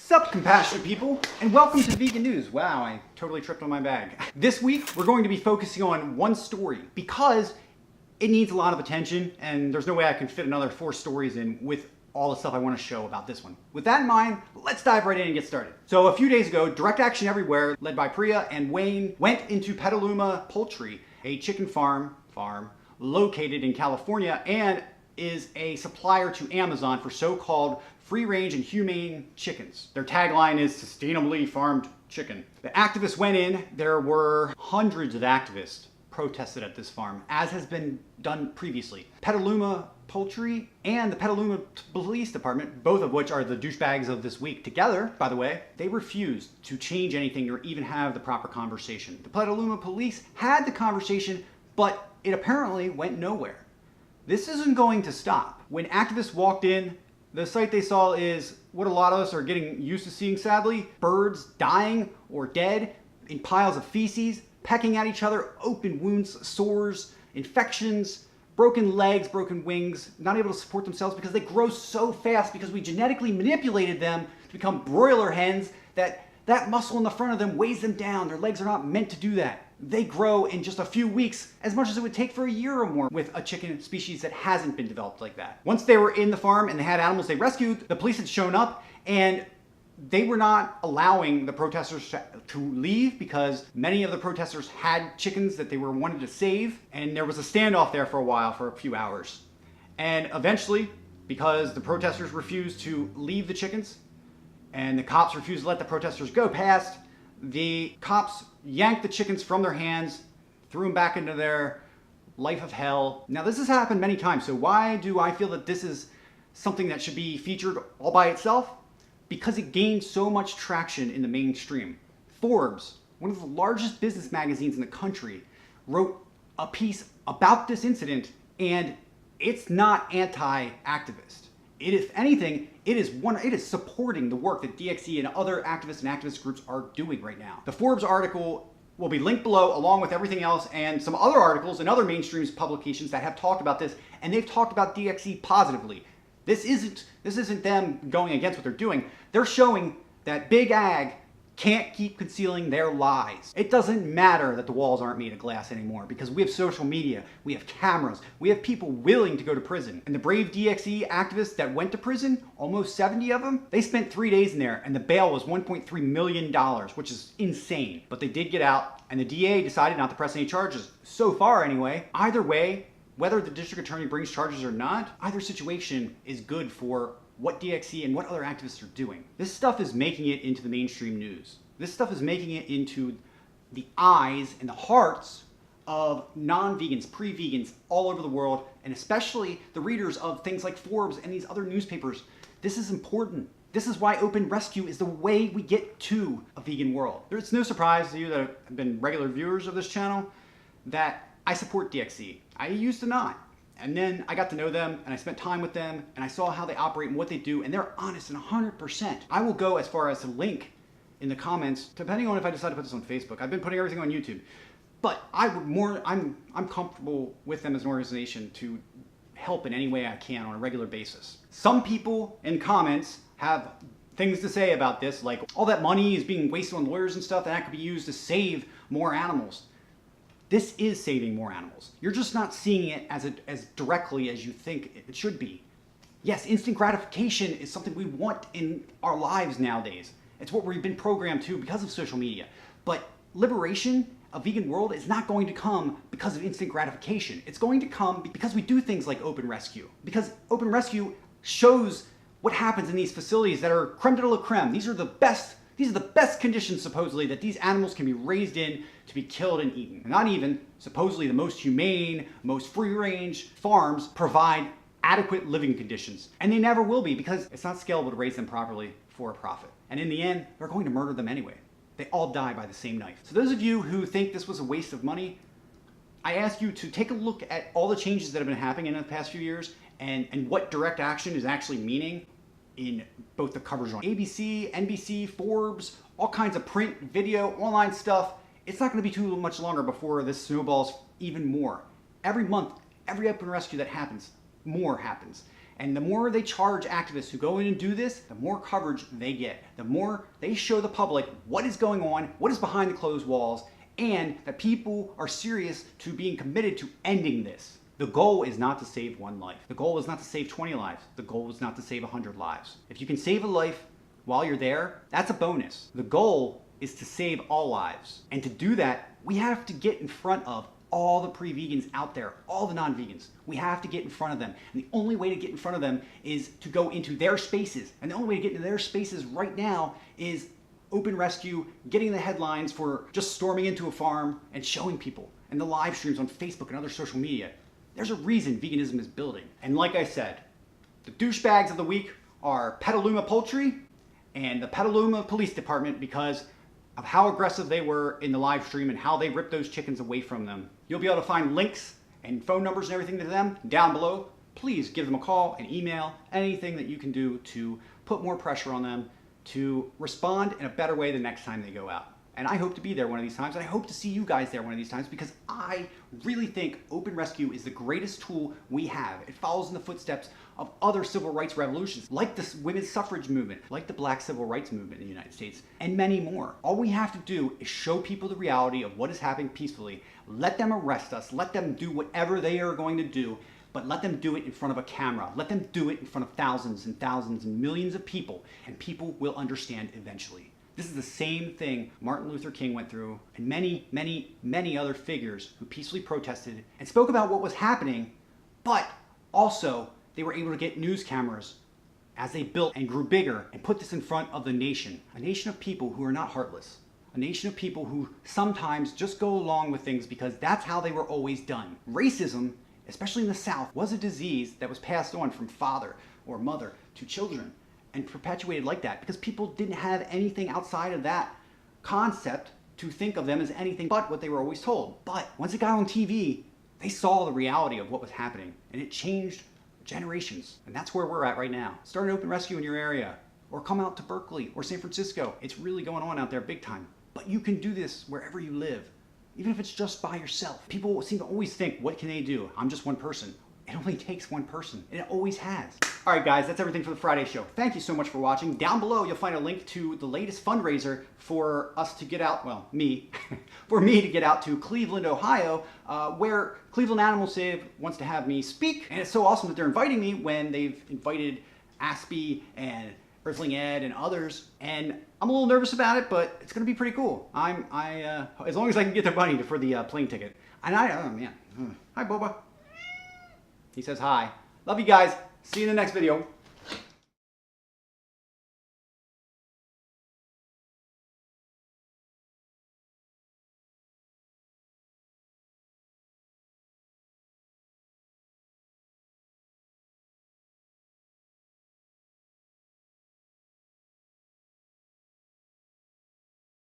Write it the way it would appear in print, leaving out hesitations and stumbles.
Sup, compassionate people, and welcome to Vegan News. Wow, I totally tripped on my bag. This week, we're going to be focusing on one story because it needs a lot of attention, and there's no way I can fit another 4 stories in with all the stuff I want to show about this one. With that in mind, let's dive right in and get started. So a few days ago, Direct Action Everywhere, led by Priya and Wayne, went into Petaluma Poultry, a chicken farm located in California, and is a supplier to Amazon for so-called free-range and humane chickens. Their tagline is sustainably farmed chicken. The activists went in. There were hundreds of activists protested at this farm, as has been done previously. Petaluma Poultry and the Petaluma Police Department, both of which are the douchebags of this week together, by the way, they refused to change anything or even have the proper conversation. The Petaluma Police had the conversation, but it apparently went nowhere. This isn't going to stop. When activists walked in, the sight they saw is what a lot of us are getting used to seeing, sadly. Birds dying or dead in piles of feces, pecking at each other, open wounds, sores, infections, broken legs, broken wings, not able to support themselves because they grow so fast because we genetically manipulated them to become broiler hens that muscle in the front of them weighs them down. Their legs are not meant to do that. They grow in just a few weeks, as much as it would take for a year or more with a chicken species that hasn't been developed like that. Once they were in the farm and they had animals they rescued, the police had shown up and they were not allowing the protesters to leave because many of the protesters had chickens that they wanted to save, and there was a standoff there for a while, for a few hours. And eventually, because the protesters refused to leave the chickens and the cops refused to let the protesters go past, the cops yanked the chickens from their hands, threw them back into their life of hell. Now, this has happened many times, so why do I feel that this is something that should be featured all by itself? Because it gained so much traction in the mainstream. Forbes, one of the largest business magazines in the country, wrote a piece about this incident, and it's not anti-activist. If anything, it is supporting the work that DXE and other activists and activist groups are doing right now. The Forbes article will be linked below along with everything else and some other articles and other mainstream publications that have talked about this, and they've talked about DXE positively. This isn't them going against what they're doing. They're showing that Big Ag can't keep concealing their lies. It doesn't matter that the walls aren't made of glass anymore because we have social media, we have cameras, we have people willing to go to prison. And the brave DXE activists that went to prison, almost 70 of them, they spent 3 days in there and the bail was $1.3 million, which is insane. But they did get out and the DA decided not to press any charges. So far anyway. Either way, whether the district attorney brings charges or not, either situation is good for what DXE and what other activists are doing. This stuff is making it into the mainstream news. This stuff is making it into the eyes and the hearts of non-vegans, pre-vegans all over the world, and especially the readers of things like Forbes and these other newspapers. This is important. This is why open rescue is the way we get to a vegan world. It's no surprise to you that have been regular viewers of this channel that I support DXE. I used to not. And then I got to know them and I spent time with them and I saw how they operate and what they do, and they're honest and 100%. I will go as far as to link in the comments, depending on if I decide to put this on Facebook. I've been putting everything on YouTube. But I'm comfortable with them as an organization to help in any way I can on a regular basis. Some people in comments have things to say about this, like all that money is being wasted on lawyers and stuff, and that could be used to save more animals. This is saving more animals. You're just not seeing it as directly as you think it should be. Yes, instant gratification is something we want in our lives nowadays. It's what we've been programmed to because of social media. But liberation, a vegan world, is not going to come because of instant gratification. It's going to come because we do things like open rescue. Because open rescue shows what happens in these facilities that are creme de la creme. These are the best conditions, supposedly, that these animals can be raised in to be killed and eaten. And not even, supposedly, the most humane, most free-range farms provide adequate living conditions. And they never will be because it's not scalable to raise them properly for a profit. And in the end, they're going to murder them anyway. They all die by the same knife. So those of you who think this was a waste of money, I ask you to take a look at all the changes that have been happening in the past few years and what direct action is actually meaning in both the coverage on ABC, NBC, Forbes, all kinds of print, video, online stuff. It's not going to be too much longer before this snowballs even more. Every month, every open rescue that happens, more happens. And the more they charge activists who go in and do this, the more coverage they get. The more they show the public what is going on, what is behind the closed walls, and that people are serious to being committed to ending this. The goal is not to save one life. The goal is not to save 20 lives. The goal is not to save 100 lives. If you can save a life while you're there, that's a bonus. The goal is to save all lives. And to do that, we have to get in front of all the pre-vegans out there, all the non-vegans. We have to get in front of them. And the only way to get in front of them is to go into their spaces. And the only way to get into their spaces right now is open rescue, getting the headlines for just storming into a farm and showing people, and the live streams on Facebook and other social media. There's a reason veganism is building. And like I said, the douchebags of the week are Petaluma Poultry and the Petaluma Police Department because of how aggressive they were in the live stream and how they ripped those chickens away from them. You'll be able to find links and phone numbers and everything to them down below. Please give them a call, an email, anything that you can do to put more pressure on them to respond in a better way the next time they go out. And I hope to be there one of these times, and I hope to see you guys there one of these times because I really think open rescue is the greatest tool we have. It follows in the footsteps of other civil rights revolutions, like the women's suffrage movement, like the Black civil rights movement in the United States, and many more. All we have to do is show people the reality of what is happening peacefully, let them arrest us, let them do whatever they are going to do, but let them do it in front of a camera. Let them do it in front of thousands and thousands and millions of people, and people will understand eventually. This is the same thing Martin Luther King went through, and many, many, many other figures who peacefully protested and spoke about what was happening, but also they were able to get news cameras as they built and grew bigger and put this in front of the nation. A nation of people who are not heartless. A nation of people who sometimes just go along with things because that's how they were always done. Racism, especially in the South, was a disease that was passed on from father or mother to children and perpetuated like that because people didn't have anything outside of that concept to think of them as anything but what they were always told. But once it got on TV, they saw the reality of what was happening and it changed generations. And that's where we're at right now. Start an open rescue in your area or come out to Berkeley or San Francisco. It's really going on out there big time. But you can do this wherever you live, even if it's just by yourself. People seem to always think, what can they do? I'm just one person. It only takes one person, and it always has. All right, guys, that's everything for the Friday show. Thank you so much for watching. Down below, you'll find a link to the latest fundraiser for us to get out, well, me, for me to get out to Cleveland, Ohio, where Cleveland Animal Save wants to have me speak. And it's so awesome that they're inviting me when they've invited Aspie and Earthling Ed and others. And I'm a little nervous about it, but it's gonna be pretty cool. As long as I can get the money for the plane ticket. And oh man, hi Boba. He says hi. Love you guys. See you in the next video.